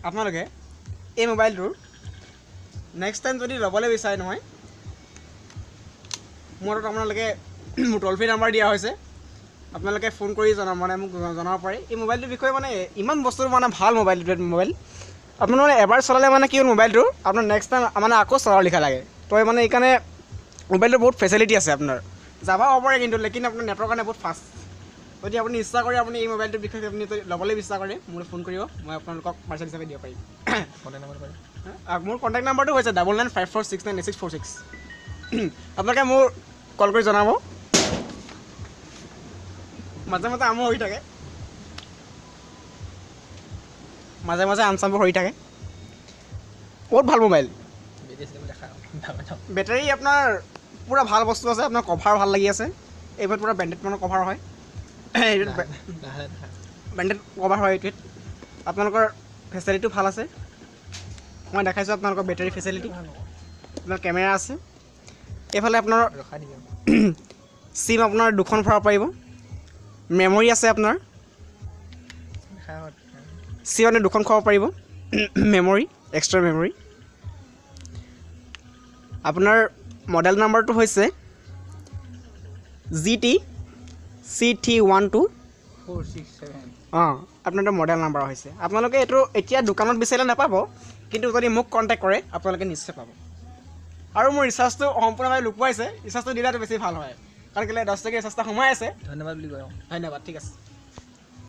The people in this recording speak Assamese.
আপোনালোকে এই মোবাইলটোৰ নেক্সট টাইম যদি ল'বলৈ বিচাৰে নহয় মোৰ তাত আপোনালোকে মোৰ ট'ল ফ্ৰী নাম্বাৰ দিয়া হৈছে আপোনালোকে ফোন কৰি মোক জনাব পাৰে এই মোবাইলটোৰ বিষয়ে মানে ইমান বস্তু মানে ভাল মোবাইল আপোনাৰ মানে এবাৰ চলালে মানে কি হ'ল মোবাইলটো আপোনাৰ নেক্সট টাইম মানে আকৌ চলাৰ লিখা লাগে তো মানে এইকাৰণে মোবাইলটোৰ বহুত ফেচিলিটি আছে আপোনাৰ যাবা হ'ব পাৰে কিন্তু লেকিন আপোনাৰ নেটৰ কাৰণে বহুত ফাষ্ট যদি আপুনি ইচ্ছা কৰে আপুনি এই মোবাইলটোৰ বিষয়ে আপুনি যদি ল'বলৈ ইচ্ছা কৰে মোক ফোন কৰিব মই আপোনালোকক পাৰ্চেল হিচাপে দিব পাৰিম মোৰ কণ্টেক্ট নাম্বাৰটো হৈছে 9954698646 আপোনালোকে মোৰ কল কৰি জনাব মাজে মাজে আমো হৈ থাকে মাজে মাজে আনচামবোৰ হৈ থাকে বহুত ভাল মোবাইল বেটাৰী আপোনাৰ পূৰা ভাল বস্তু আছে আপোনাৰ কভাৰ ভাল লাগি আছে এইবোৰত পূৰা ব্ৰেণ্ডেড মানৰ কভাৰ হয় ব্ৰেণ্ডেড কভাৰ হয় এইটোত আপোনালোকৰ ফেচিলিটিটো ভাল আছে মই দেখাইছোঁ আপোনালোকৰ বেটাৰী ফেচিলিটি আপোনাৰ কেমেৰা আছে এইফালে আপোনাৰ চিম আপোনাৰ দুখন ভৰাব পাৰিব মেমৰি আছে আপোনাৰ চিম আপুনি দুখন খুৱাব পাৰিব মেমৰি এক্সট্ৰা মেমৰি আপোনাৰ মডেল নাম্বাৰটো হৈছে GT-CT12467 আপোনাৰ এইটো মডেল নাম্বাৰ হৈছে আপোনালোকে এইটো এতিয়া দোকানত বিচাৰিলে নাপাব কিন্তু যদি মোক কণ্টেক্ট কৰে আপোনালোকে নিশ্চয় পাব আৰু মোৰ ৰিচাৰ্জটো সম্পূৰ্ণভাৱে লুকুৱাইছে ৰিচাৰ্জটো দিলেতো বেছি ভাল হয় কাৰণ কেলৈ 10 টকীয়া ৰিচাৰ্জ এটা সোমাই আছে ধন্যবাদ বুলি কয় ধন্যবাদ ঠিক আছে